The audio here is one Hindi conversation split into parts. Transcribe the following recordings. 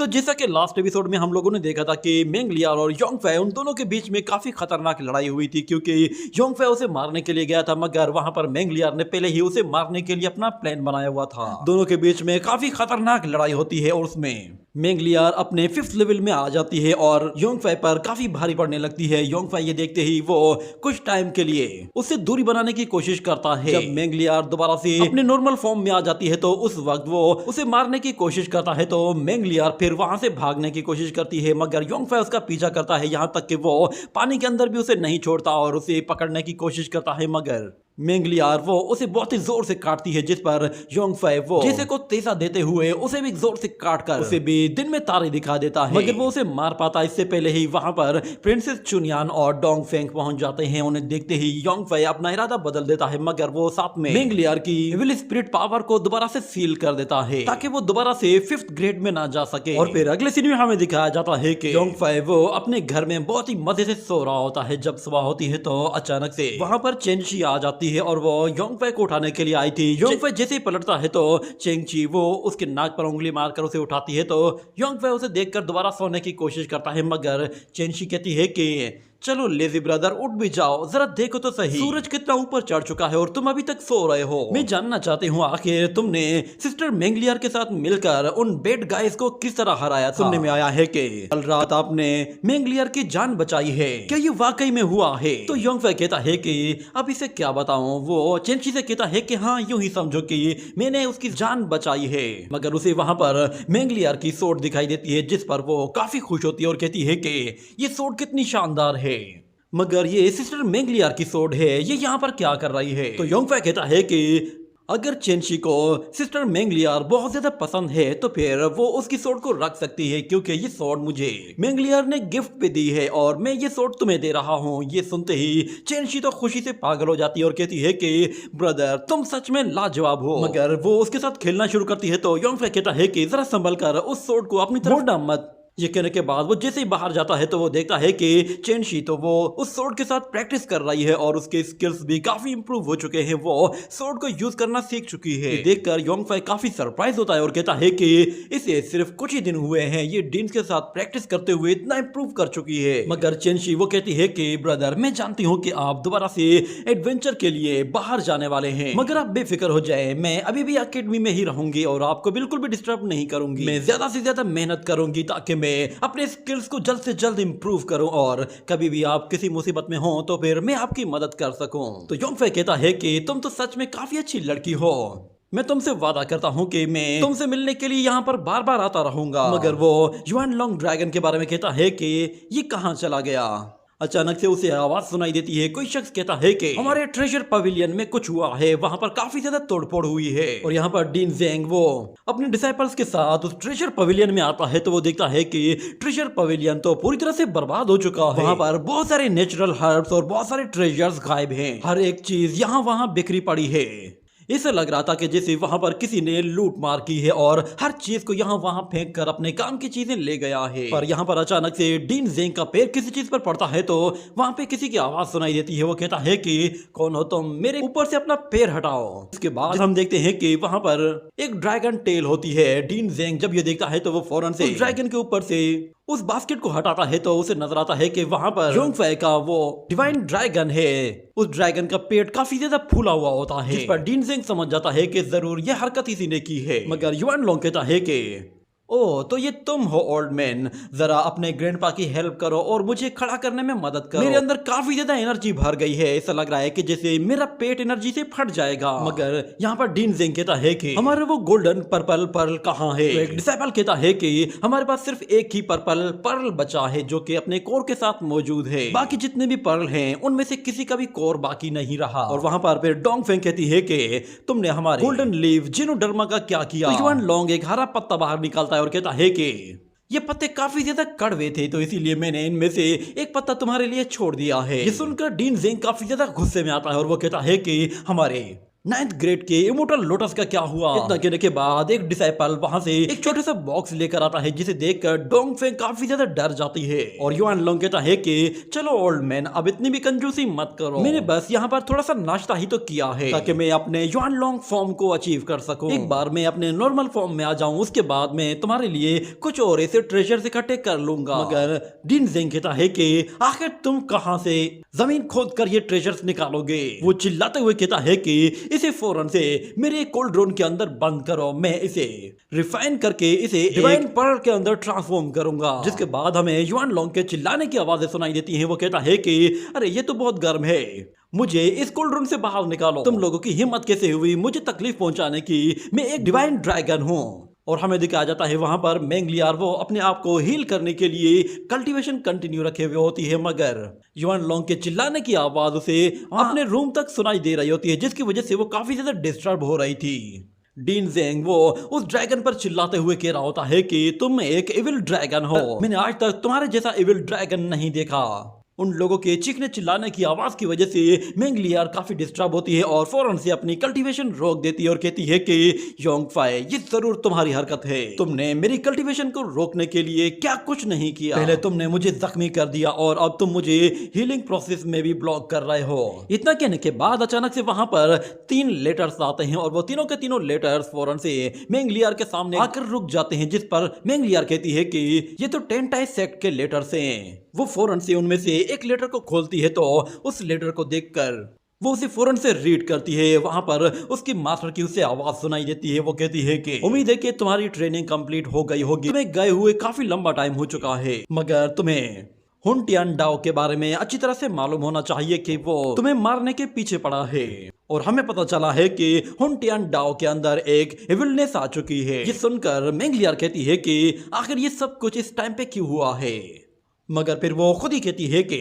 तो जैसा कि लास्ट एपिसोड में हम लोगों ने देखा था कि मेंग लियार और योंग फे उन दोनों के बीच में काफी खतरनाक लड़ाई हुई थी, क्योंकि योंग फे उसे मारने के लिए गया था, मगर वहां पर मेंग लियार ने पहले ही उसे मारने के लिए अपना प्लान बनाया हुआ था। दोनों के बीच में काफी खतरनाक लड़ाई होती है और उसमें मेंग लियार अपने 5th लेवल में आ जाती है और योंग फे पर काफी भारी पड़ने लगती है। योंग फे ये देखते ही वो कुछ टाइम के लिए उससे दूरी बनाने की कोशिश करता है। जब मेंग लियार दोबारा से अपने नॉर्मल फॉर्म में आ जाती है तो उस वक्त वो उसे मारने की कोशिश करता है, तो मेंग लियार फिर वहां से भागने की कोशिश करती है, मगर योंग फे उसका पीछा करता है, यहाँ तक कि वो पानी के अंदर भी उसे नहीं छोड़ता और उसे पकड़ने की कोशिश करता है, मगर मेंग लियार वो उसे बहुत ही जोर से काटती है, जिस पर योंग फे वो जैसे को तेजा देते हुए उसे भी जोर से काटकर उसे भी दिन में तारे दिखा देता है, मगर वो उसे मार पाता। इससे पहले ही वहां पर प्रिंसेस चुनयान और डोंग फेंग पहुंच जाते हैं। उन्हें देखते ही योंग फे अपना इरादा बदल देता है, मगर वो साथ में मेंग लियार की विल स्पिरिट पावर को दोबारा से सील कर देता है ताकि वो दोबारा से 5th ग्रेड में ना जा सके। और फिर अगले सीन में हमें दिखाया जाता है कि योंग फे वो अपने घर में बहुत ही मजे से सो रहा होता है। जब सुबह होती है तो अचानक से वहां पर चेंगशी आ जाती है और वो योंग फे को उठाने के लिए आई थी। योंग फे जैसे ही पलटता है तो चेंगशी वो उसके नाक पर उंगली मारकर उसे उठाती है, तो योंग फे उसे देखकर दोबारा सोने की कोशिश करता है, मगर चेंगशी कहती है कि चलो लेजी ब्रदर उठ भी जाओ, जरा देखो तो सही सूरज कितना ऊपर चढ़ चुका है और तुम अभी तक सो रहे हो। मैं जानना चाहती हूँ आखिर तुमने सिस्टर मेंग लियार के साथ मिलकर उन बेड गाइस को किस तरह हराया था। सुनने में आया है कि कल रात आपने मेंग लियार की जान बचाई है, क्या ये वाकई में हुआ है? तो योंग फे कहता है कि अब इसे क्या बताऊं। वो चेंगशी से कहता है कि हाँ यूं ही समझो कि मैंने उसकी जान बचाई है, मगर उसे वहां पर मेंग लियार की सोर्ड दिखाई देती है, जिस पर वो काफी खुश होती है और कहती है कि ये सोर्ड कितनी शानदार है, मगर ये सिस्टर मेंग लियार की सोर्ड है, ये यहाँ पर क्या कर रही है? तो योंग फे कहता है कि अगर चेंगशी को सिस्टर मेंग लियार बहुत ज्यादा पसंद है तो फिर वो उसकी सोर्ड को रख सकती है, क्योंकि ये सोर्ड मुझे मेंग लियार ने गिफ्ट पे दी है और मैं ये सोर्ड तुम्हें दे रहा हूँ। ये सुनते ही चेंगशी तो खुशी से पागल हो जाती है और कहती है कि ब्रदर तुम सच में लाजवाब हो, मगर वो उसके साथ खेलना शुरू करती है। तो योंग फे कहता है कि जरा संभल कर उस सोर्ड को अपनी तरफ मोड़ मत। ये कहने के बाद वो जैसे ही बाहर जाता है तो वो देखता है कि चेंगशी तो वो उस सोर्ड के साथ प्रैक्टिस कर रही है और उसके स्किल्स भी काफी इंप्रूव हो चुके हैं, वो सोर्ड को यूज करना सीख चुकी है। देखकर योंग फे काफी सरप्राइज होता है और कहता है कि इसे सिर्फ कुछ ही दिन हुए हैं, ये डीन के साथ प्रैक्टिस करते हुए इतना इंप्रूव कर चुकी है। मगर चेंगशी वो कहती है कि ब्रदर मैं जानती हूँ कि आप दोबारा से एडवेंचर के लिए बाहर जाने वाले हैं, मगर आप बेफिक्र हो जाए, मैं अभी भी अकेडमी में ही रहूंगी और आपको बिल्कुल भी डिस्टर्ब नहीं करूंगी। मैं ज्यादा से ज्यादा मेहनत करूंगी ताकि मैं अपने स्किल्स को जल्द से जल्द इंप्रूव करूं और कभी भी आप किसी मुसीबत में हो तो फिर मैं आपकी मदद कर सकूं। तो योंग फे कहता है कि तुम तो सच में काफी अच्छी लड़की हो, मैं तुमसे वादा करता हूँ कि मैं तुमसे मिलने के लिए यहाँ पर बार बार आता रहूंगा। मगर वो युआन लोंग ड्रैगन के बारे में कहता है कि ये कहाँ चला गया। अचानक से उसे आवाज सुनाई देती है, कोई शख्स कहता है कि हमारे ट्रेजर पवेलियन में कुछ हुआ है, वहां पर काफी ज्यादा तोड़फोड़ हुई है। और यहाँ पर डीन जेंग वो अपने डिसाइपल्स के साथ उस ट्रेजर पवेलियन में आता है तो वो देखता है कि ट्रेजर पवेलियन तो पूरी तरह से बर्बाद हो चुका है। वहां पर बहुत सारे नेचुरल हर्ब्स और बहुत सारे ट्रेजर्स गायब हैं, हर एक चीज यहाँ वहां बिखरी पड़ी है। इसे लग रहा था कि जैसे वहां पर किसी ने लूट मार की है और हर चीज को यहाँ वहां फेंक कर अपने काम की चीजें ले गया है। पर यहाँ पर अचानक से डीन जेंग का पैर किसी चीज पर पड़ता है तो वहां पे किसी की आवाज सुनाई देती है। वो कहता है कि कौन हो तुम, मेरे ऊपर से अपना पैर हटाओ। इसके बाद हम देखते हैं कि वहां पर एक ड्रैगन टेल होती है। डीन जेंग जब ये देखता है तो वो फौरन से ड्रैगन के ऊपर से उस बास्केट को हटाता है तो उसे नजर आता है कि वहां पर योंग फे का वो डिवाइन ड्रैगन है। उस ड्रैगन का पेट काफी ज्यादा फूला हुआ होता है, जिस पर डीन जेंग समझ जाता है कि जरूर यह हरकत इसी ने की है। मगर युआन लोंग कहता है कि ओ तो ये तुम हो ओल्ड मैन, जरा अपने ग्रैंडपा की हेल्प करो और मुझे खड़ा करने में मदद करो। मेरे अंदर काफी ज्यादा एनर्जी भर गई है, ऐसा लग रहा है कि जैसे मेरा पेट एनर्जी से फट जाएगा। मगर यहाँ पर डीन जेंग कहता है कि हमारे वो गोल्डन पर्पल पर्ल कहाँ है? तो एक डिसाइपल कहता है कि हमारे पास सिर्फ एक ही पर्पल पर्ल बचा है जो कि अपने कोर के साथ मौजूद है, बाकी जितने भी पर्ल हैं उनमें से किसी का भी कोर बाकी नहीं रहा। और वहां पर फिर डोंग फेंग कहती है कि तुमने हमारे गोल्डन लीव जिनोडर्मा का क्या किया? तो युआन लोंग एक हरा पत्ता बाहर निकालता है और कहता है कि ये पत्ते काफी ज्यादा कड़वे थे तो इसीलिए मैंने इनमें से एक पत्ता तुम्हारे लिए छोड़ दिया है। ये सुनकर डीन जेंग काफी ज्यादा गुस्से में आता है और वो कहता है कि हमारे 9th ग्रेड के इमोर्टल लोटस का क्या हुआ? इतना कहने के बाद एक डिसाइपल वहां से एक छोटे सा बॉक्स लेकर आता है जिसे देखकर डोंगफेंग काफी ज्यादा डर जाती है और युआन लोंग कहता है कि चलो ओल्ड मैन, अब इतनी भी कंजूसी मत करो, मैंने बस यहाँ पर थोड़ा सा नाश्ता ही तो किया है ताकि मैं अपने युआन लोंग फॉर्म को अचीव कर सकूं। एक बार मैं अपने नॉर्मल फॉर्म में आ जाऊं, उसके बाद मैं तुम्हारे लिए कुछ और ऐसे ट्रेजर इकट्ठे कर लूंगा। मगर डिन जेंग कहता है कि आखिर तुम कहां से जमीन खोद कर ये ट्रेजर्स निकालोगे? वो चिल्लाते हुए कहता है कि इसे फौरन से मेरे कोल्ड्रोन के अंदर बंद करो, मैं इसे रिफाइन करके इसे डिवाइन पर्ल के अंदर ट्रांसफॉर्म करूंगा। जिसके बाद हमें युआन लोंग के चिल्लाने की आवाजें सुनाई देती हैं। वो कहता है कि अरे ये तो बहुत गर्म है, मुझे इस कोल्ड्रोन से बाहर निकालो। तुम लोगों की हिम्मत कैसे हुई मुझे तकलीफ पहुंचाने की? मैं एक डिवाइन ड्रैगन हूँ। और हमें दिखाया जाता है वहां पर मेंगलियार वो अपने आप को हील करने के लिए कल्टीवेशन कंटिन्यू रखे हुए होती है, मगर युआन लोंग के चिल्लाने की आवाज उसे अपने रूम तक सुनाई दे रही होती है, जिसकी वजह से वो काफी ज्यादा डिस्टर्ब हो रही थी। डीन जेंग वो उस ड्रैगन पर चिल्लाते हुए कह रहा होता है कि तुम एक इविल ड्रैगन हो, मैंने आज तक तुम्हारे जैसा इविल ड्रैगन नहीं देखा। उन लोगों के चीखने चिल्लाने की आवाज की वजह से मेंगलियार काफी डिस्टर्ब होती है और फौरन से अपनी कल्टीवेशन रोक देती है और कहती है कि योंगफाई, ये जरूर तुम्हारी हरकत है, तुमने मेरी कल्टीवेशन को रोकने के लिए क्या कुछ नहीं किया। पहले तुमने मुझे जख्मी कर दिया और अब तुम मुझे हीलिंग प्रोसेस में भी ब्लॉक कर रहे हो। इतना कहने के बाद अचानक से वहां पर 3 लेटर्स आते हैं और वो तीनों के तीनों लेटर्स फौरन से मेंगलियार के सामने आकर रुक जाते हैं, जिस पर मेंगलियार कहती है कि ये तो टेंटाई सेक्ट के लेटर्स हैं। वो फौरन से उनमें से एक लेटर को खोलती है तो उस लेटर को देखकर वो उसे फौरन से रीड करती है। वहां पर उसकी मास्टर की उसे आवाज सुनाई देती है। वो कहती है कि उम्मीद है कि तुम्हारी ट्रेनिंग कंप्लीट हो गई होगी, तुम्हें गए हुए काफी लंबा टाइम हो चुका है, मगर तुम्हें हुन टियान डाओ के बारे में अच्छी तरह से मालूम होना चाहिए कि वो तुम्हें मारने के पीछे पड़ा है। और हमें पता चला है कि हुन टियान डाओ के अंदर एक इविलनेस आ चुकी है। ये सुनकर मेंगलियार कहती है कि आखिर ये सब कुछ इस टाइम पे क्यों हुआ है, मगर फिर वो खुद ही कहती है कि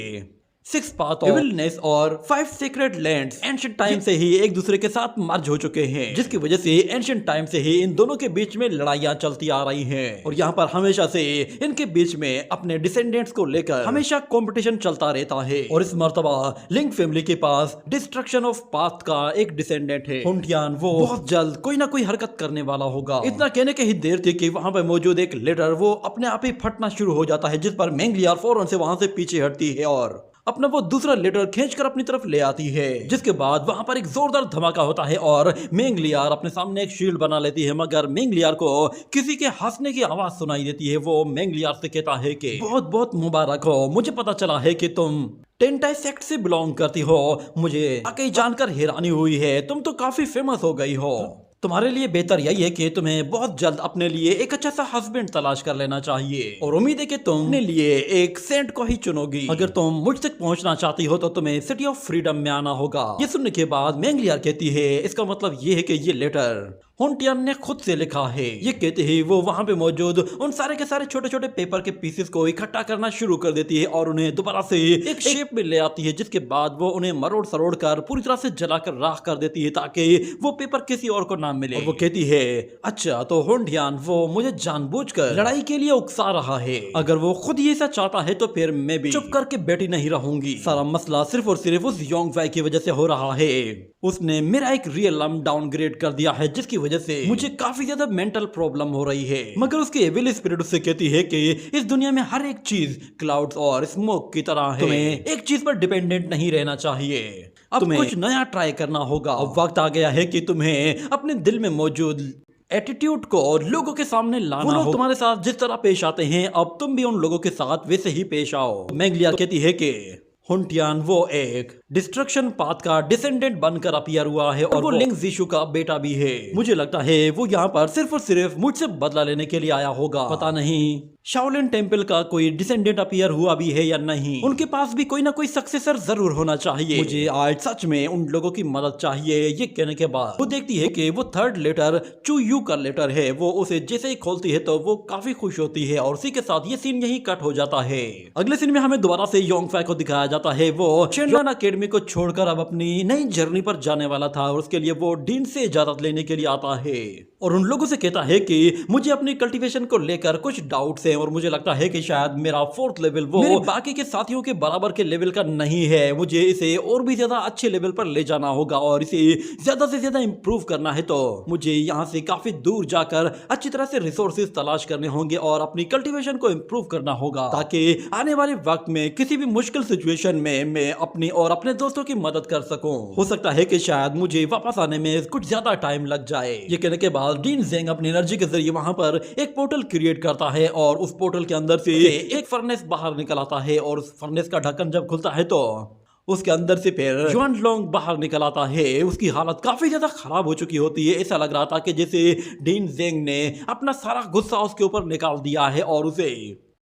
6 पाथ ऑफ इविलनेस और 5 सीक्रेट लैंड्स एंशिएंट टाइम से ही एक दूसरे के साथ मर्ज हो चुके हैं, जिसकी वजह से एंशिएंट टाइम से ही इन दोनों के बीच में लड़ाइयां चलती आ रही हैं। और यहाँ पर हमेशा से इनके बीच में अपने डिसेंडेंट्स को लेकर हमेशा कंपटीशन चलता रहता है। और इस मर्तबा लिंक फैमिली के पास डिस्ट्रक्शन ऑफ पाथ का एक डिसेंडेंट है, हुन टियान। वो बहुत जल्द कोई ना कोई हरकत करने वाला होगा। इतना कहने के ही देर थी कि वहां पर मौजूद एक लेटर वो अपने आप ही फटना शुरू हो जाता है, जिस पर मेंगलियार फौरन से वहां से पीछे हटती है और अपना वो दूसरा लेटर खींचकर अपनी तरफ ले आती है। जिसके बाद वहां पर एक जोरदार धमाका होता है और मेंगलियार अपने सामने एक शील्ड बना लेती है, मगर मेंगलियार को किसी के हंसने की आवाज सुनाई देती है। वो मेंगलियार से कहता है कि बहुत बहुत मुबारक हो, मुझे पता चला है कि तुम टेंटाई सेक्ट से बिलोंग करती हो, मुझे आगे जानकर हैरानी हुई है, तुम तो काफी फेमस हो गई हो। तुम्हारे लिए बेहतर यही है कि तुम्हें बहुत जल्द अपने लिए एक अच्छा सा हस्बैंड तलाश कर लेना चाहिए और उम्मीद है कि तुम अपने लिए एक सेंट को ही चुनोगी। अगर तुम मुझ तक पहुंचना चाहती हो तो तुम्हें सिटी ऑफ फ्रीडम में आना होगा। ये सुनने के बाद मेंगलियार कहती है इसका मतलब ये है कि ये लेटर हुन टियान ने खुद से लिखा है। ये कहते ही वो वहां पे मौजूद उन सारे के सारे छोटे छोटे पेपर के पीसेस को इकट्ठा करना शुरू कर देती है और उन्हें दोबारा से एक शेप में ले आती है, जिसके बाद वो उन्हें मरोड़ सरोड़ कर पूरी तरह से जलाकर राख कर देती है ताकि वो पेपर किसी और को ना मिले। और वो कहती है अच्छा तो हुन टियान वो मुझे जानबूझकर लड़ाई के लिए उकसा रहा है, अगर वो खुद ही ऐसा चाहता है तो फिर मैं भी चुप करके बैठी नहीं रहूंगी। सारा मसला सिर्फ और सिर्फ उस योंगफाई की वजह से हो रहा है। उसने मेरा एक रियलम डाउनग्रेड कर दिया है, जिसकी वजह से मुझे काफी ज्यादा मेंटल प्रॉब्लम हो रही है। मगर उसके एविल स्पिरिट उससे कहती है कि इस दुनिया में हर एक चीज क्लाउड्स और स्मोक की तरह है, तुम्हें एक चीज पर डिपेंडेंट नहीं रहना चाहिए, अब तुम्हें कुछ नया ट्राई करना होगा। अब वक्त आ गया है कि तुम्हें अपने दिल में मौजूद एटीट्यूड को लोगों के सामने लाना हो। लोग तुम्हारे साथ जिस तरह पेश आते हैं अब तुम भी उन लोगों के साथ वैसे ही पेश आओ। मेंगलियार कहती है कि हुन टियान वो एक डिस्ट्रक्शन पाथ का डिसेंडेंट बनकर अपीयर हुआ है और वो लिंग जीशु का बेटा भी है। मुझे लगता है वो यहाँ पर सिर्फ और सिर्फ मुझसे बदला लेने के लिए आया होगा। पता नहीं शाओलिन टेम्पल का कोई डिसेंडेंट अपीयर हुआ भी है या नहीं, उनके पास भी कोई ना कोई सक्सेसर जरूर होना चाहिए। मुझे आज सच में उन लोगों की मदद चाहिए। ये कहने के बाद वो देखती है कि वो 3rd लेटर चू यू का लेटर है। वो उसे जैसे ही खोलती है तो वो काफी खुश होती है और उसी के साथ ये सीन यही कट हो जाता है। अगले सीन में हमें दोबारा से योंगफाई को दिखाया जाता है। वो शेनलान अकेडमी प्रेमी को छोड़कर अब अपनी नई जर्नी पर जाने वाला था और उसके लिए वो डीन से इजाजत लेने के लिए आता है और उन लोगों से कहता है कि मुझे अपनी कल्टीवेशन को लेकर कुछ डाउट्स हैं और मुझे लगता है कि शायद मेरा 4th लेवल वो मेरे बाकी के साथियों के बराबर के लेवल का नहीं है। मुझे इसे और भी ज्यादा अच्छे लेवल पर ले जाना होगा और इसे ज्यादा से ज्यादा इंप्रूव करना है। तो मुझे यहाँ से काफी दूर जाकर अच्छी तरह से रिसोर्सेज तलाश करने होंगे और अपनी कल्टीवेशन को इंप्रूव करना होगा ताकि आने वाले वक्त में किसी भी मुश्किल सिचुएशन में मैं अपनी और अपने दोस्तों की मदद कर सकूं। हो सकता है कि शायद मुझे वापस आने में कुछ ज्यादा टाइम लग जाए। ये कहने के बाद डीन जेंग अपनी एनर्जी के जरिए वहां पर एक पोर्टल क्रिएट करता है और उस पोर्टल के अंदर से एक फर्नेस बाहर निकल आता है और उस फर्नेस का ढक्कन जब खुलता है तो उसके अंदर से फिर युआन लोंग बाहर निकल आता है। उसकी हालत काफी ज्यादा खराब हो चुकी होती है। ऐसा लग रहा था कि जैसे डीन जेंग ने अपना सारा गुस्सा उसके ऊपर निकाल दिया है और उसे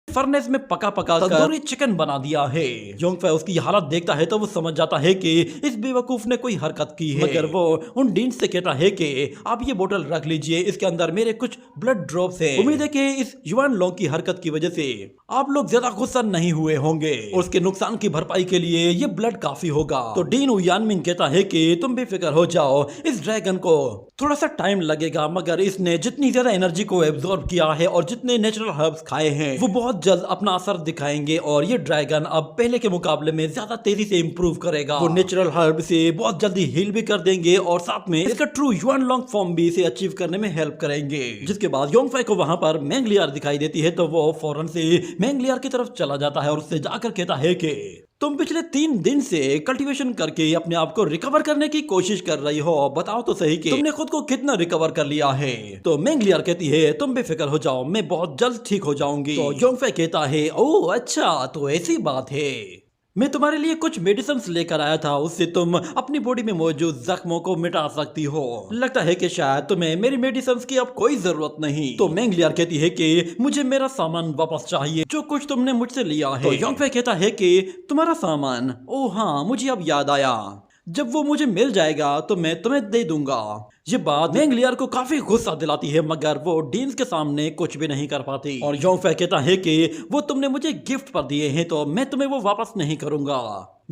फर्नेस में पका पका तंदूरी चिकन बना दिया है। योंगफे उसकी हालत देखता है तो वो समझ जाता है कि इस बेवकूफ ने कोई हरकत की है, मगर वो उन डीन से कहता है कि आप ये बोतल रख लीजिए, इसके अंदर मेरे कुछ ब्लड ड्रॉप्स हैं। उम्मीद है कि इस युआन लोंग की हरकत की वजह से आप लोग ज्यादा गुस्सा नहीं हुए होंगे और उसके नुकसान की भरपाई के लिए ये ब्लड काफी होगा। तो डीन उयानमिन कहता है कि तुम बेफिक्र हो जाओ, इस ड्रैगन को थोड़ा सा टाइम लगेगा मगर इसने जितनी ज्यादा एनर्जी को एब्जॉर्ब किया है और जितने नेचुरल हर्ब्स खाए हैं वो बहुत जल्द अपना असर दिखाएंगे और ये ड्रैगन अब पहले के मुकाबले में ज्यादा तेजी से इंप्रूव करेगा। वो नेचुरल हर्ब से बहुत जल्दी हील भी कर देंगे और साथ में इसका ट्रू युआन लोंग फॉर्म भी इसे अचीव करने में हेल्प करेंगे। जिसके बाद योंगफे को वहां पर मैंगलियार दिखाई देती है तो वो फौरन से मैंगलियार की तरफ चला जाता है और उससे जाकर कहता है कि तुम पिछले 3 दिन से कल्टीवेशन करके अपने आप को रिकवर करने की कोशिश कर रही हो, बताओ तो सही कि तुमने खुद को कितना रिकवर कर लिया है। तो मैंगलियार कहती है तुम बेफिक्र हो जाओ, मैं बहुत जल्द ठीक हो जाऊंगी। तो योंगफे कहता है ओह अच्छा, तो ऐसी बात है, मैं तुम्हारे लिए कुछ मेडिसिन लेकर आया था, उससे तुम अपनी बॉडी में मौजूद जख्मों को मिटा सकती हो। लगता है कि शायद तुम्हें मेरी मेडिसिन की अब कोई जरूरत नहीं। तो मैंगलियार कहती है कि मुझे मेरा सामान वापस चाहिए जो कुछ तुमने मुझसे लिया है। तो योंगफे कहता है कि तुम्हारा सामान, ओह हाँ मुझे अब याद आया, जब वो मुझे मिल जाएगा तो मैं तुम्हें दे दूंगा। ये बात मैंगलियार को काफी गुस्सा दिलाती है मगर वो डीन्स के सामने कुछ भी नहीं कर पाती और योंगफे कहता है कि वो तुमने मुझे गिफ्ट पर दिए हैं तो मैं तुम्हें वो वापस नहीं करूंगा।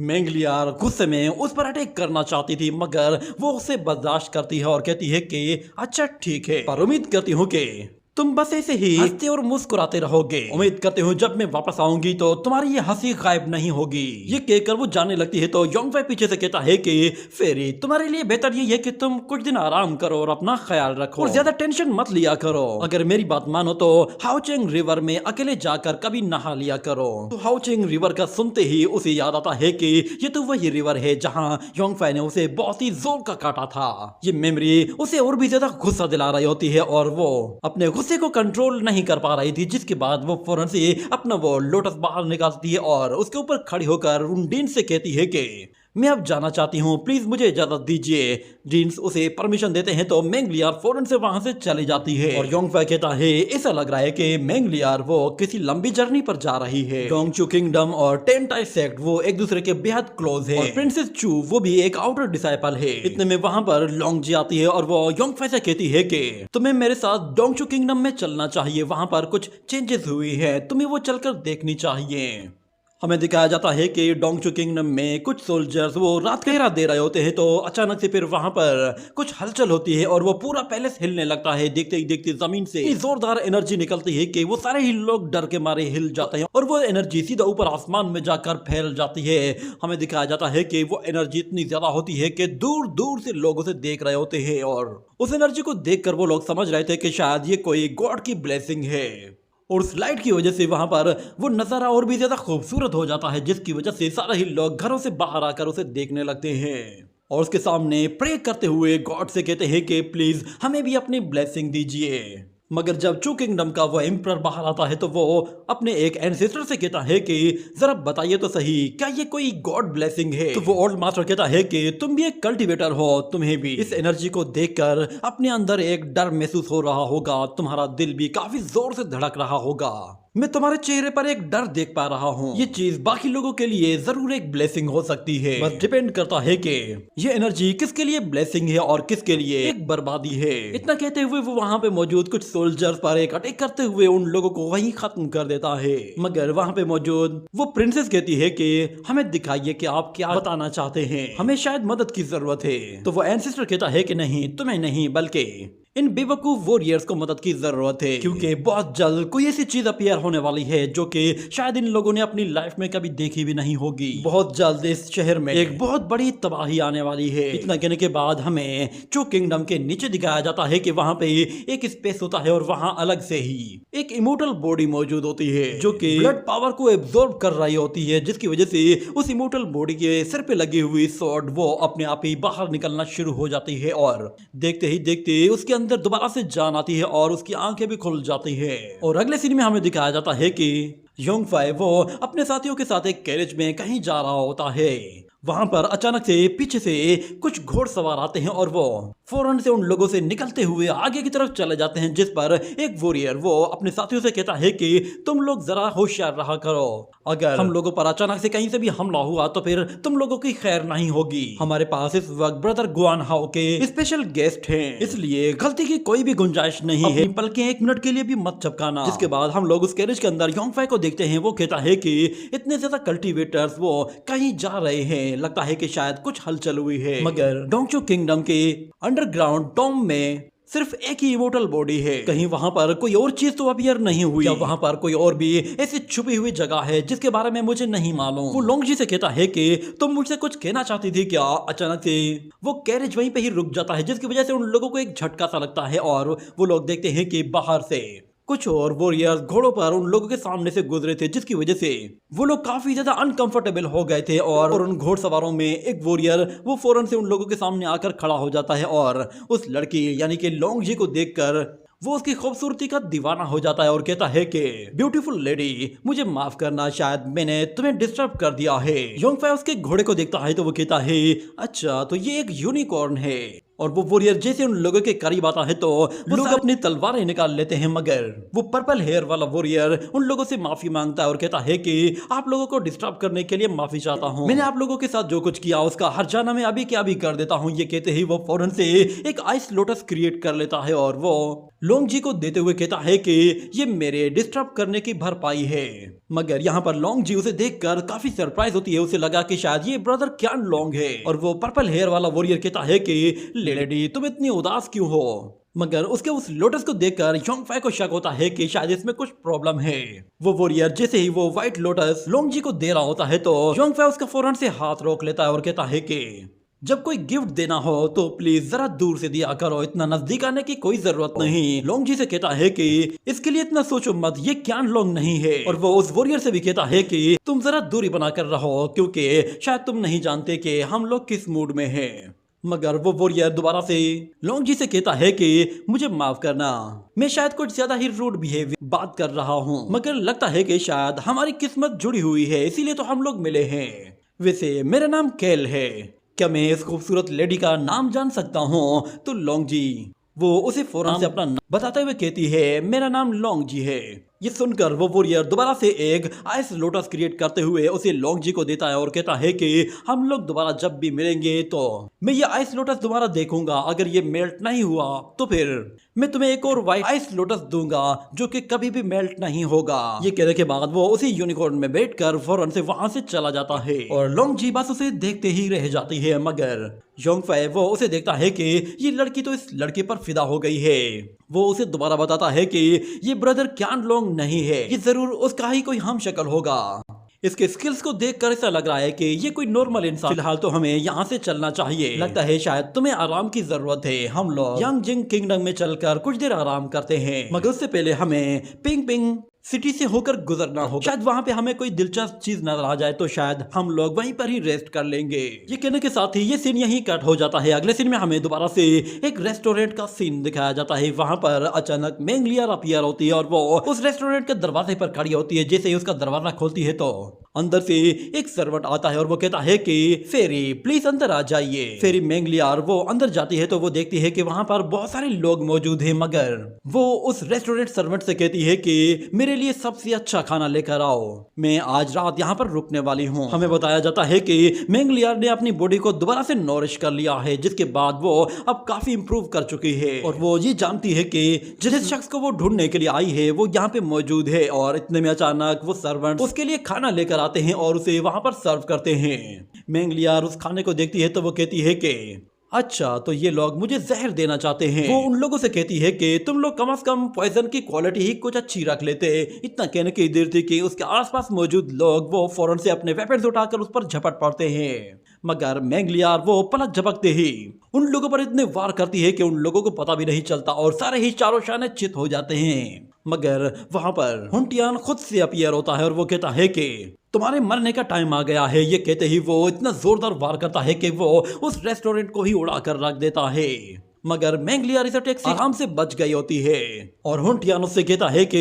मैंगलियार गुस्से में उस पर अटैक करना चाहती थी मगर वो उसे बर्दाश्त करती है और कहती है कि अच्छा ठीक है, पर उम्मीद करती हूँ कि तुम बस ऐसे ही हंसते और मुस्कुराते रहोगे। उम्मीद करते हो जब मैं वापस आऊंगी तो तुम्हारी ये हंसी गायब नहीं होगी। ये कहकर वो जाने लगती है तो योंगफे पीछे से कहता है कि फेरी तुम्हारे लिए बेहतर ये है कि तुम कुछ दिन आराम करो और अपना ख्याल रखो और ज्यादा टेंशन मत लिया करो। अगर मेरी बात मानो तो हाओचेंग रिवर में अकेले जाकर कभी नहा लिया करो। तो हाओचेंग रिवर का सुनते ही उसे याद आता है कि ये तो वही रिवर है जहाँ योंगफे ने उसे बहुत ही जोर का काटा था। ये मेमोरी उसे और भी ज्यादा गुस्सा दिला रही होती है और वो अपने गुस्से को कंट्रोल नहीं कर पा रही थी। जिसके बाद वो फौरन से अपना वो लोटस बाहर निकालती है और उसके ऊपर खड़ी होकर उन डीन से कहती है कि मैं अब जाना चाहती हूँ, प्लीज मुझे इजाजत दीजिए। डीन्स उसे परमिशन देते हैं तो मैंगलियार फौरन से वहां से चली जाती है और योंगफे कहता है ऐसा लग रहा है कि मैंगलियार वो किसी लंबी जर्नी पर जा रही है। डोंगचू किंगडम और टेंटाई सेक्ट वो एक दूसरे के बेहद क्लोज है और प्रिंसेस चू वो भी एक आउटर डिसाइपल है। इतने में वहां पर लोंगजी आती है और वो योंगफे से कहती है कि तुम्हें मेरे साथ डोंगचू किंगडम में चलना चाहिए, वहां पर कुछ चेंजेस हुई है, तुम्हें वो चलकर देखनी चाहिए। हमें दिखाया जाता है कि डोंगचू किंगडम में कुछ सोल्जर्स वो रात पहरा दे रहे होते हैं तो अचानक से फिर वहां पर कुछ हलचल होती है और वो पूरा पैलेस हिलने लगता है। देखते ही देखते जमीन से इतनी जोरदार एनर्जी निकलती है कि वो सारे ही लोग डर के मारे हिल जाते हैं और वो एनर्जी सीधा ऊपर आसमान में जाकर फैल जाती है। हमें दिखाया जाता है कि वो एनर्जी इतनी ज्यादा होती है कि दूर दूर से लोग उसे देख रहे होते हैं और उस एनर्जी को देखकर वो लोग समझ रहे थे कि शायद ये कोई गॉड की ब्लेसिंग है और उस लाइट की वजह से वहां पर वो नजारा और भी ज्यादा खूबसूरत हो जाता है, जिसकी वजह से सारे ही लोग घरों से बाहर आकर उसे देखने लगते हैं और उसके सामने प्रे करते हुए गॉड से कहते हैं कि प्लीज हमें भी अपनी ब्लेसिंग दीजिए। मगर जब चू किंगडम का वो एम्परर बाहर आता है तो वो अपने एक एंसेस्टर से कहता है कि जरा बताइए तो सही, क्या ये कोई गॉड ब्लेसिंग है? तो वो ओल्ड मास्टर कहता है कि तुम भी एक कल्टीवेटर हो, तुम्हें भी इस एनर्जी को देखकर अपने अंदर एक डर महसूस हो रहा होगा, तुम्हारा दिल भी काफी जोर से धड़क रहा होगा। मैं तुम्हारे चेहरे पर एक डर देख पा रहा हूँ। ये चीज बाकी लोगों के लिए जरूर एक ब्लेसिंग हो सकती है, बस डिपेंड करता है कि ये एनर्जी किसके लिए ब्लेसिंग है और किसके लिए एक बर्बादी है। इतना कहते हुए वो वहाँ पे मौजूद कुछ सोल्जर्स पर एक अटैक करते हुए उन लोगों को वहीं खत्म कर देता है। मगर वहाँ पे मौजूद वो प्रिंसेस कहती है कि हमें दिखाइए कि आप क्या बताना चाहते हैं, हमें शायद मदद की जरूरत है। तो वो एंसेस्टर कहता है कि नहीं, तुम्हें नहीं बल्कि इन बेवकूफ वॉरियर्स को मदद की जरूरत है, क्योंकि बहुत जल्द कोई ऐसी चीज अपीयर होने वाली है जो कि शायद इन लोगों ने अपनी लाइफ में कभी देखी भी नहीं होगी। बहुत जल्द इस शहर में एक बहुत बड़ी तबाही आने वाली है। इतना कहने के बाद हमें चो किंगडम के नीचे दिखाया जाता है कि वहाँ पे एक स्पेस होता है और वहाँ अलग से ही एक इमोर्टल बॉडी मौजूद होती है जो कि ब्लड पावर को एब्जॉर्ब कर रही होती है, जिसकी वजह से उस इमोर्टल बॉडी के सिर पे लगी हुई स्वॉर्ड वो अपने आप ही बाहर निकलना शुरू हो जाती है और देखते ही देखते उसके अंदर दोबारा से जान आती है और उसकी आंखें भी खुल जाती है। और अगले सीन में हमें दिखाया जाता है कि योंगफाई वो अपने साथियों के साथ एक कैरेज में कहीं जा रहा होता है। वहां पर अचानक से पीछे से कुछ घोड़सवार आते हैं और वो फौरन से उन लोगों से निकलते हुए आगे की तरफ चले जाते हैं, जिस पर एक वॉरियर वो अपने साथियों से कहता है कि तुम लोग जरा होशियार रहा करो, अगर हम लोगों पर अचानक से कहीं से भी हमला हुआ तो फिर तुम लोगों की खैर नहीं होगी। हमारे पास इस वक्त ब्रदर गुआन हाओ के स्पेशल गेस्ट हैं, इसलिए गलती की कोई भी गुंजाइश नहीं है, बल्कि 1 मिनट के लिए भी मत चपकाना। जिसके बाद हम लोग उस कैरेज के अंदर योंगफाई को देखते हैं। वो कहता है कि इतने ज्यादा कल्टीवेटर्स वो कहीं जा रहे हैं, लगता है कि शायद कुछ हलचल हुई है। मगर डोंगचो किंगडम के अंडरग्राउंड टॉम में सिर्फ एक ही इमोर्टल बॉडी है, कहीं वहां पर कोई और चीज तो अपीयर नहीं हुई, या वहां पर कोई और भी ऐसी छुपी हुई जगह है जिसके बारे में मुझे नहीं मालूम। वो लोंगजी से कहता है कि तुम मुझसे कुछ कहना चाहती थी क्या? अचानक से वो कैरेज वहीं पे ही रुक जाता है, जिसकी वजह से उन लोगों को एक झटका सा लगता है और वो लोग देखते हैं कि बाहर से कुछ और वॉरियर्स घोड़ों पर उन लोगों के सामने से गुजरे थे, जिसकी वजह से वो लोग काफी ज्यादा अनकंफर्टेबल हो गए थे। और उन घोड़सवारों में एक वॉरियर वो फौरन से उन लोगों के सामने आकर खड़ा हो जाता है और उस लड़की यानी कि लोंगजी को देखकर वो उसकी खूबसूरती का दीवाना हो जाता है और कहता है कि ब्यूटीफुल लेडी, मुझे माफ करना, शायद मैंने तुम्हें डिस्टर्ब कर दिया है। योंगफाई उसके घोड़े को देखता है तो वो कहता है अच्छा, तो ये एक यूनिकॉर्न है। और वो वॉरियर जैसे उन लोगों के करीब आता है तो वो लोग अपनी तलवारें निकाल लेते हैं, मगर वो पर्पल हेयर वाला वॉरियर उन लोगों से माफी मांगता है और कहता है कि आप लोगों को डिस्टर्ब करने के लिए माफी चाहता हूँ, मैंने आप लोगों के साथ जो कुछ किया उसका हर्जाना मैं अभी क्या भी कर देता हूँ। ये कहते ही वो फौरन से एक आइस लोटस क्रिएट कर लेता है और वो लोंगजी को देते हुए कहता है कि ये मेरे डिस्टर्ब करने की भरपाई है। मगर यहाँ पर लोंगजी उसे देखकर काफी सरप्राइज होती है, उसे लगा कि शायद ये ब्रदर क्यान लोंग है। और वो पर्पल हेयर वाला वॉरियर कहता है कि लेडी, तुम इतनी उदास क्यों हो? मगर उसके उस लोटस को देखकर योंगफाई को शक होता है कि शायद इसमें कुछ प्रॉब्लम है। वो वॉरियर जैसे ही वो व्हाइट लोटस लोंगजी को दे रहा होता है तो योंगफाई उसका फौरन से हाथ रोक लेता है और कहता है कि जब कोई गिफ्ट देना हो तो प्लीज जरा दूर से दिया करो, इतना नजदीक आने की कोई जरूरत नहीं। लोंगजी से कहता है कि इसके लिए इतना सोचो मत, ये क्यान लोंग नहीं है। और वो उस वॉरियर से भी कहता है कि तुम जरा दूरी बनाकर रहो, क्योंकि शायद तुम नहीं जानते कि हम लोग किस मूड में हैं। मगर वो वॉरियर दोबारा से लोंगजी से कहता है कि मुझे माफ करना, मैं शायद कुछ ज्यादा ही रूड बिहेवियर बात कर रहा हूँ, मगर लगता है कि शायद हमारी किस्मत जुड़ी हुई है, इसीलिए तो हम लोग मिले हैं। वैसे मेरा नाम कैल है, क्या मैं इस खूबसूरत लेडी का नाम जान सकता हूँ? तो लोंगजी वो उसे फौरन से अपना नाम बताते हुए कहती है मेरा नाम लोंगजी है। ये सुनकर वो वॉरियर दोबारा से एक आइस लोटस क्रिएट करते हुए उसे लोंगजी को देता है और कहता है कि हम लोग दोबारा जब भी मिलेंगे तो मैं ये आइस लोटस दोबारा देखूंगा, अगर ये मेल्ट नहीं हुआ तो फिर मैं तुम्हें एक और व्हाइट आइस लोटस दूंगा जो कि कभी भी मेल्ट नहीं होगा। ये कहने के बाद वो उसी यूनिकॉर्न में बैठकर फौरन से वहां से चला जाता है और लोंगजी बस उसे देखते ही रह जाती है। मगर योंगफाई वो उसे देखता है कि ये लड़की तो इस लड़के पर फिदा हो गई है। वो उसे दोबारा बताता है कि ये ब्रदर क्यान लोंग नहीं है, ये जरूर उसका ही कोई हम शक्ल होगा। इसके स्किल्स को देखकर ऐसा लग रहा है कि ये कोई नॉर्मल इंसान। फिलहाल तो हमें यहाँ से चलना चाहिए, लगता है शायद तुम्हें आराम की जरूरत है। हम लोग यांगजिंग किंगडम में चलकर कुछ देर आराम करते हैं, मगर उससे पहले हमें पिंग पिंग सिटी से होकर गुजरना होगा। शायद वहाँ पे हमें कोई दिलचस्प चीज नजर आ जाए तो शायद हम लोग वहीं पर ही रेस्ट कर लेंगे। ये कहने के साथ ही ये सीन यहीं कट हो जाता है। अगले सीन में हमें दोबारा से एक रेस्टोरेंट का सीन दिखाया जाता है। वहाँ पर अचानक मेंगलियर अपीयर होती है और वो उस रेस्टोरेंट के दरवाजे पर खड़ी होती है। जैसे ही उसका दरवाजा खोलती है तो अंदर से एक सर्वेंट आता है और वो कहता है कि फेरी प्लीज अंदर आ जाइए। फेरी मेंगलियर वो अंदर जाती है तो वो देखती है कि वहाँ पर बहुत सारे लोग मौजूद हैं, मगर वो उस रेस्टोरेंट सर्वेंट से कहती है कि मेरे मेरे लिए सबसे अच्छा खाना लेकर आओ, मैं आज रात यहाँ पर रुकने वाली हूँ। हमें बताया जाता है कि मेंगलियार ने अपनी बॉडी को दोबारा से नॉरिश कर लिया है, जिसके बाद वो अब काफी इंप्रूव कर चुकी है और वो ये जानती है कि जिस शख्स को वो ढूंढने के लिए आई है वो यहाँ पे मौजूद है। और इतने में अचानक वो सर्वेंट उसके लिए खाना लेकर आते हैं और उसे वहां पर सर्व करते हैं। मेंगलियार उस खाने को देखती है तो वो कहती है कि अच्छा, तो ये लोग मुझे जहर देना चाहते हैं। वो उन लोगों से कहती है कि तुम लोग कम से कम पॉइजन की क्वालिटी ही कुछ अच्छी रख लेते। इतना कहने की देर थी कि उसके आसपास मौजूद लोग वो फौरन से अपने वेपन्स उठाकर उस पर झपट पड़ते हैं, मगर मेंगलियार वो पलक झपकते ही उन लोगों पर इतने वार करती है कि उन लोगों को पता भी नहीं चलता और सारे ही चारों शाने चित हो जाते हैं। मगर वहां पर हुंटियान खुद से अपीयर होता है और वो कहता है कि तुम्हारे मरने का टाइम आ गया है। ये कहते ही वो इतना जोरदार वार करता है कि वो उस रेस्टोरेंट को ही उड़ा कर रख देता है, मगर मेंगलियार इस अटैक से आराम से बच गई होती है। और हुंटियान उससे कहता है कि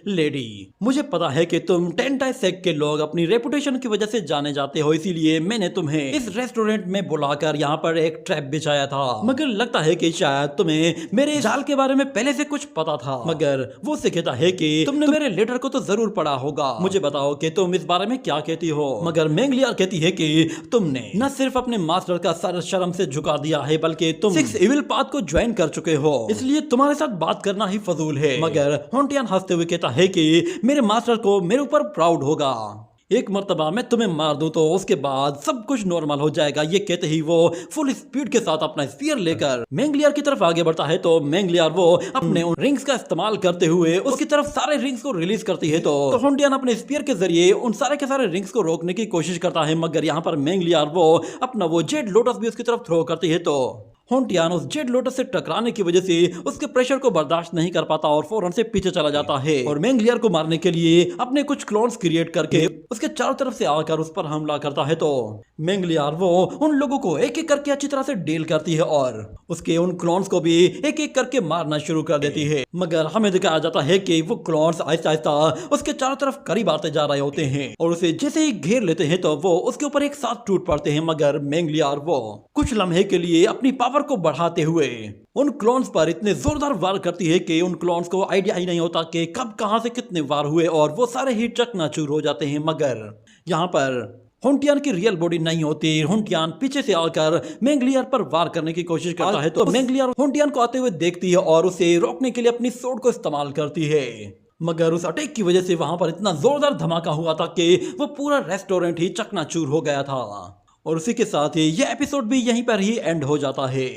लेडी, मुझे पता है कि तुम टेंटाई सेक्ट के लोग अपनी रेपुटेशन की वजह से जाने जाते हो, इसीलिए मैंने तुम्हें इस रेस्टोरेंट में बुलाकर यहाँ पर एक ट्रैप बिछाया था, मगर लगता है कि शायद तुम्हें मेरे जाल के बारे में पहले से कुछ पता था। मगर वो उससे कहता है कि तुमने मेरे लेटर को तो जरूर पढ़ा होगा, मुझे बताओ कि तुम इस बारे में क्या कहती हो। मगर मेंगलियार कहती है कि तुमने न सिर्फ अपने मास्टर का सर शर्म से झुका दिया है, बल्कि तुम 6 इविल पाथ को ज्वाइन कर चुके हो, इसलिए तुम्हारे साथ बात करना ही फजूल है। मगर हुंटियान हंसते हुए कहता है कि मेरे मास्टर को मेरे ऊपर प्राउड होगा, एक मर्तबा मैं तुम्हें मार दूं तो उसके बाद सब कुछ नॉर्मल हो जाएगा। ये कहते ही वो फुल स्पीड के साथ अपना स्पीयर लेकर मेंगलियार की तरफ आगे बढ़ता है तो मेंगलियार वो अपने उन रिंग्स का इस्तेमाल करते हुए उसकी तरफ सारे रिंग्स को रिलीज करती है। तो हुंटियान अपने स्पीयर के जरिए उन सारे के सारे रिंग्स को रोकने की कोशिश करता है, मगर यहाँ पर मेंगलियार वो अपना वो जेड लोटस भी उसकी तरफ थ्रो करती है। तो हुंटियान उस जेड लोटस से टकराने की वजह से उसके प्रेशर को बर्दाश्त नहीं कर पाता और फौरन से पीछे चला जाता है और मेंगलियार को मारने के लिए अपने कुछ क्लोन्स क्रिएट करके उसके चारों तरफ से आकर उस पर हमला करता है। तो मेंगलियार वो उन लोगों को एक एक करके अच्छी तरह से डील करती है और उसके उन क्लोन्स को भी एक एक करके मारना शुरू कर देती है, मगर हमें दिखाया जाता है कि वो क्लोन्स आहिस्ता आहिस्ता उसके चारों तरफ करीब आते जा रहे होते हैं और उसे जैसे ही घेर लेते हैं तो वो उसके ऊपर एक साथ टूट पड़ते हैं। मगर मेंगलियार वो कुछ लम्हे के लिए अपनी पावर को बढ़ाते हुए उन क्लोन्स पर इतने जोरदार वार करती है कि उन क्लोन्स को आइडिया ही नहीं होता कि कब कहां से कितने वार हुए और वो सारे ही चकनाचूर हो जाते हैं। मगर यहाँ पर हुंटियान की रियल बॉडी नहीं होती। हुंटियान पीछे से आकर मेंगलियार पर वार करने की कोशिश करता है तो मेंगलियार हुंटियान को आते हुए देखती है और उसे रोकने के लिए अपनी सोर्ड को इस्तेमाल करती है, मगर उस अटैक की वजह से वहां पर इतना जोरदार धमाका हुआ था कि वो पूरा रेस्टोरेंट ही चकनाचूर हो गया था। और उसी के साथ ही यह एपिसोड भी यहीं पर ही एंड हो जाता है।